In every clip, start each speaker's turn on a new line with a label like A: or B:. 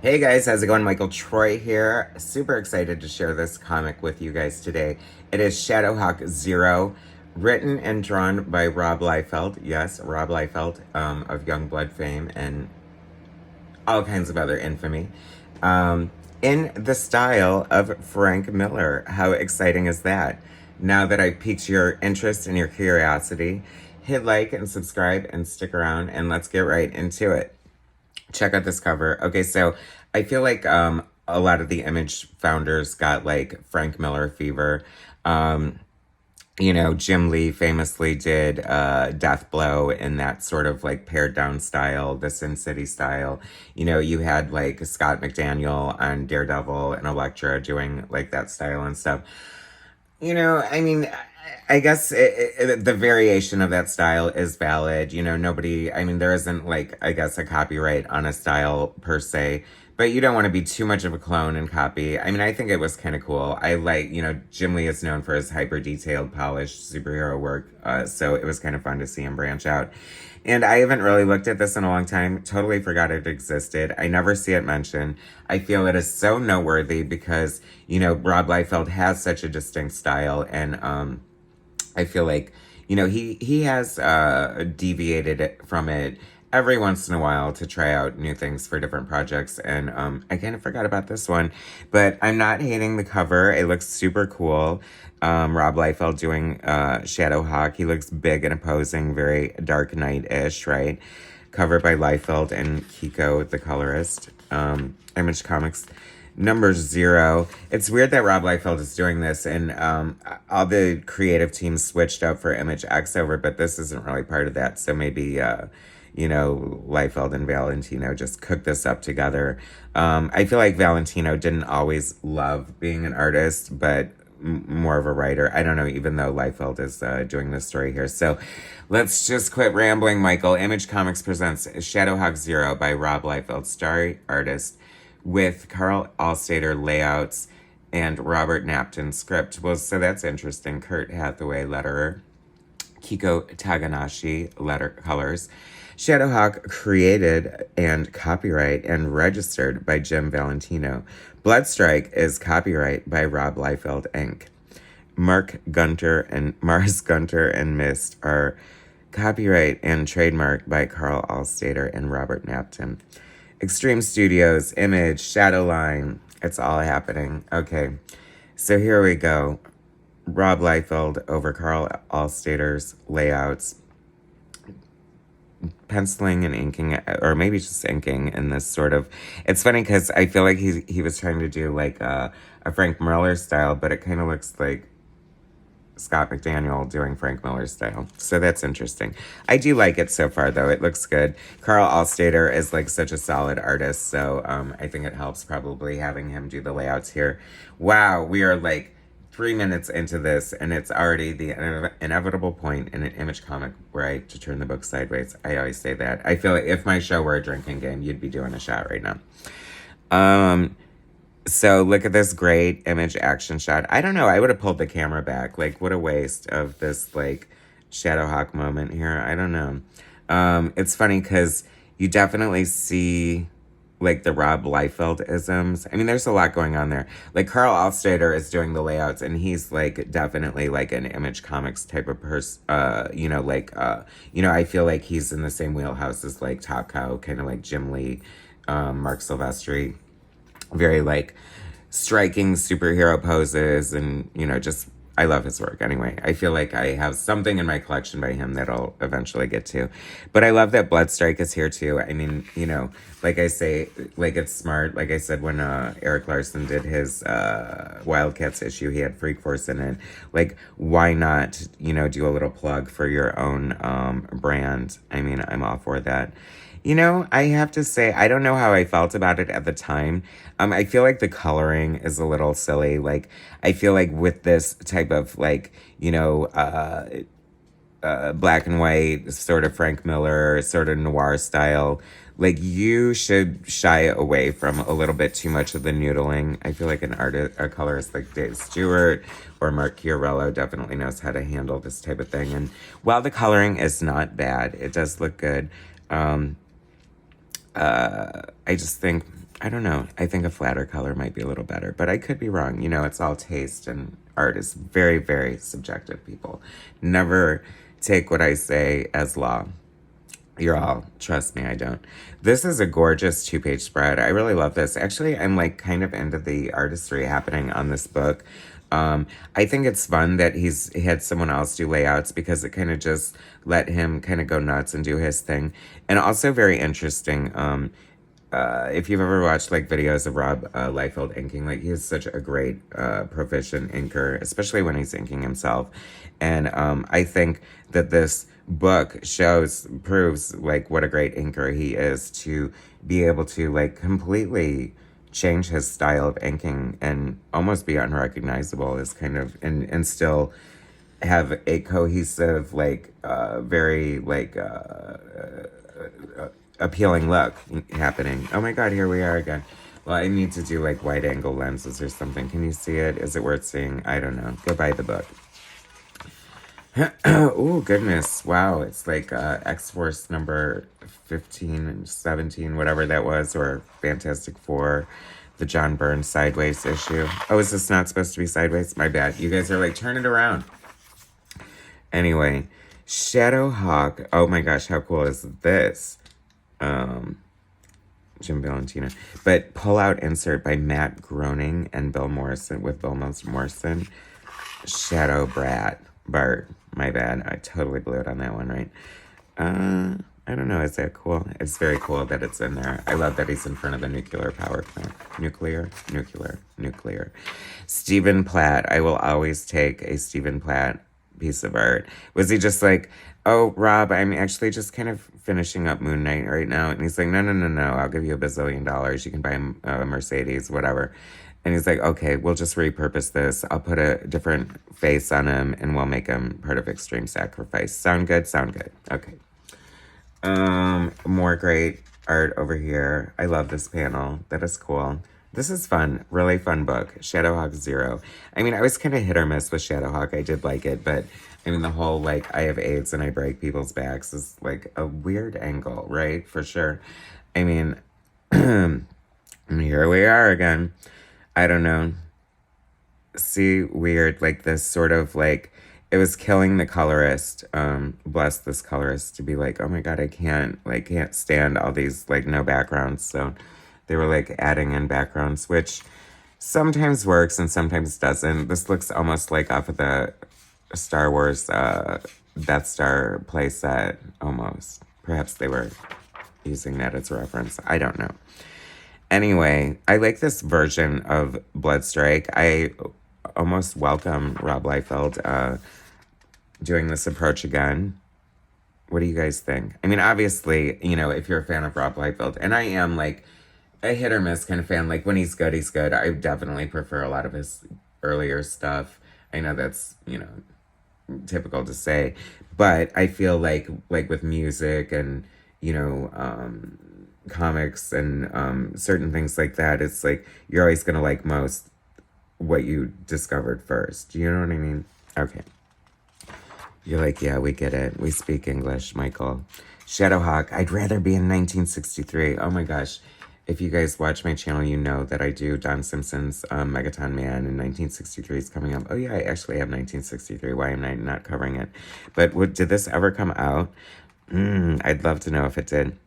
A: Hey guys, how's it going? Michael Troy here. Super excited to share this comic with you guys today. It is SHADOWHAWK Zero, written and drawn by Rob Liefeld. Yes, Rob Liefeld of Youngblood fame and all kinds of other infamy. In the style of Frank Miller. How exciting is that? Now that I've piqued your interest and your curiosity, hit like and subscribe and stick around and let's get right into it. Check out this cover. Okay, so I feel like a lot of the Image founders got like Frank Miller fever. Um, Jim Lee famously did Deathblow in that sort of like pared down style, the Sin City style. You had like Scott McDaniel on Daredevil and Elektra doing like that style and stuff. I mean, I guess the variation of that style is valid. Nobody, I mean, there isn't like, I guess, a copyright on a style per se, but you don't want to be too much of a clone and copy. I mean, I think it was kind of cool. I like, Jim Lee is known for his hyper detailed, polished superhero work, so it was kind of fun to see him branch out. And I haven't really looked at this in a long time. Totally forgot it existed. I never see it mentioned. I feel it is so noteworthy because, Rob Liefeld has such a distinct style. And I feel like, he has deviated from it every once in a while to try out new things for different projects. And I kind of forgot about this one. But I'm not hating the cover. It looks super cool. Rob Liefeld doing SHADOWHAWK. He looks big and imposing, very Dark Knight-ish, right? Covered by Liefeld and Kiko, the colorist. Image Comics number 0. It's weird that Rob Liefeld is doing this, and all the creative teams switched up for Image X over, but this isn't really part of that, so maybe Liefeld and Valentino just cooked this up together. I feel like Valentino didn't always love being an artist, but more of a writer. I don't know, even though Liefeld is doing this story here. So let's just quit rambling, Michael. Image Comics presents SHADOWHAWK Zero by Rob Liefeld, story artist, with Carl Allstater layouts and Robert Napton script. Well, so that's interesting. Kurt Hathaway letterer. Kiko Taganashi letter colors. SHADOWHAWK created and copyright and registered by Jim Valentino. Bloodstrike is copyright by Rob Liefeld Inc. Mars Gunter and Mist are copyright and trademarked by Carl Allstater and Robert Napton. Extreme Studios, Image, Shadowline, it's all happening. Okay, so here we go. Rob Liefeld over Carl Allstater's layouts, penciling and inking, or maybe just inking in this sort of. It's funny because I feel like he was trying to do like a Frank Miller style, but it kind of looks like Scott McDaniel doing Frank Miller style. So that's interesting. I do like it so far, though. It looks good. Carl Allstater is like such a solid artist, so I think it helps probably having him do the layouts here. Wow, we are like 3 minutes into this, and it's already the inevitable point in an Image comic where I have to turn the book sideways. I always say that. I feel like if my show were a drinking game, you'd be doing a shot right now. So look at this great Image action shot. I don't know. I would have pulled the camera back. Like, what a waste of this, like, SHADOWHAWK moment here. I don't know. It's funny because you definitely see, like, the Rob Liefeld isms. I mean, there's a lot going on there. Like, Carl Allstater is doing the layouts, and he's, like, definitely, like, an Image Comics type of person. I feel like he's in the same wheelhouse as, like, Top Cow, kind of like Jim Lee, Mark Silvestri. Very, like, striking superhero poses and, just, I love his work anyway. I feel like I have something in my collection by him that I'll eventually get to. But I love that Bloodstrike is here, too. I mean, like I say, like, it's smart. Like I said, when Eric Larson did his Wildcats issue, he had Freak Force in it. Like, why not, do a little plug for your own brand? I mean, I'm all for that. I have to say, I don't know how I felt about it at the time. I feel like the coloring is a little silly. Like, I feel like with this type of, like, black and white, sort of Frank Miller, sort of noir style, like, you should shy away from a little bit too much of the noodling. I feel like a colorist like Dave Stewart or Mark Chiarello definitely knows how to handle this type of thing. And while the coloring is not bad, it does look good. I just think I don't know. I think a flatter color might be a little better, but I could be wrong. You know, it's all taste, and art is very, very subjective, people. Never take what I say as law. You're all, trust me, I don't. This is a gorgeous 2-page spread. I really love this. Actually, I'm like kind of into the artistry happening on this book. I think it's fun that he had someone else do layouts, because it kind of just let him kind of go nuts and do his thing. And also very interesting. If you've ever watched like videos of Rob Liefeld inking, like he is such a great proficient inker, especially when he's inking himself. And I think that this book proves like what a great inker he is, to be able to like completely change his style of inking and almost be unrecognizable, is kind of, and still have a cohesive, like very like appealing look happening. Oh my god, here we are again. Well, I need to do like wide angle lenses or something. Can you see it? Is it worth seeing? I don't know. Go buy the book. Oh goodness, wow, it's like X-Force number 15 and 17, whatever that was, or Fantastic Four, the John Byrne Sideways issue. Oh, is this not supposed to be sideways? My bad. You guys are like, turn it around. Anyway, SHADOWHAWK. Oh my gosh, how cool is this? Jim Valentino. But pull out insert by Matt Groening and Bill Morrison, with Bill Morrison. Shadow Bart. My bad. I totally blew it on that one, right? I don't know. Is that cool? It's very cool that it's in there. I love that he's in front of the nuclear power plant. Nuclear. Stephen Platt. I will always take a Stephen Platt piece of art. Was he just like, oh, Rob, I'm actually just kind of finishing up Moon Knight right now? And he's like, no, I'll give you $1 bazillion. You can buy a Mercedes, whatever. And he's like, okay, we'll just repurpose this. I'll put a different face on him, and we'll make him part of Extreme Sacrifice. Sound good? Sound good. Okay. More great art over here. I love this panel. That is cool. This is fun. Really fun book. SHADOWHAWK 0. I mean, I was kind of hit or miss with SHADOWHAWK. I did like it, but I mean, the whole, like, I have AIDS and I break people's backs is, like, a weird angle, right? For sure. I mean, here we are again. I don't know. See, weird, like, this sort of, like, it was killing the colorist, bless this colorist, to be like, oh my god, I can't stand all these, like, no backgrounds, so they were, like, adding in backgrounds, which sometimes works and sometimes doesn't. This looks almost like off of the Star Wars Death Star playset, almost. Perhaps they were using that as a reference. I don't know. Anyway, I like this version of Bloodstrike. I almost welcome Rob Liefeld doing this approach again. What do you guys think? I mean, obviously, you know, if you're a fan of Rob Liefeld, and I am, like, a hit or miss kind of fan. Like, when he's good, he's good. I definitely prefer a lot of his earlier stuff. I know that's, you know, typical to say, but I feel like with music and, you know, comics and certain things like that, it's like you're always gonna like most what you discovered first. You know what I mean? Okay. You're like, yeah, we get it. We speak English, Michael. SHADOWHAWK. I'd rather be in 1963. Oh my gosh. If you guys watch my channel, you know that I do Don Simpson's Megaton Man, and 1963 is coming up. Oh yeah, I actually have 1963. Why am I not covering it? But did this ever come out? I'd love to know if it did.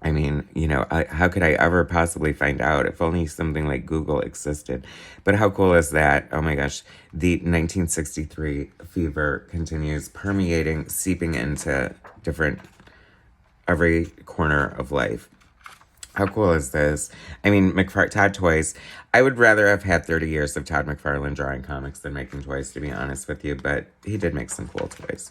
A: I mean, you know, how could I ever possibly find out? If only something like Google existed. But how cool is that? Oh my gosh. The 1963 fever continues permeating, seeping into every corner of life. How cool is this? I mean, Todd Toys. I would rather have had 30 years of Todd McFarlane drawing comics than making toys, to be honest with you. But he did make some cool toys.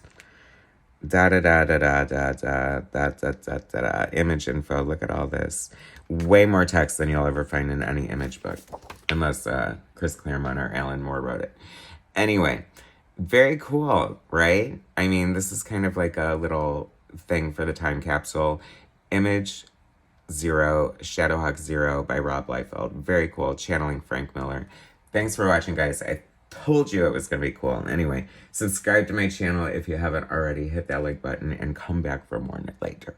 A: Image info. Look at all this. Way more text than you'll ever find in any image book, unless Chris Claremont or Alan Moore wrote it. Anyway, very cool, right? I mean, this is kind of like a little thing for the time capsule. Image 0, SHADOWHAWK 0 by Rob Liefeld. Very cool. Channeling Frank Miller. Thanks for watching, guys. I told you it was going to be cool. Anyway, subscribe to my channel if you haven't already. Hit that like button and come back for more later.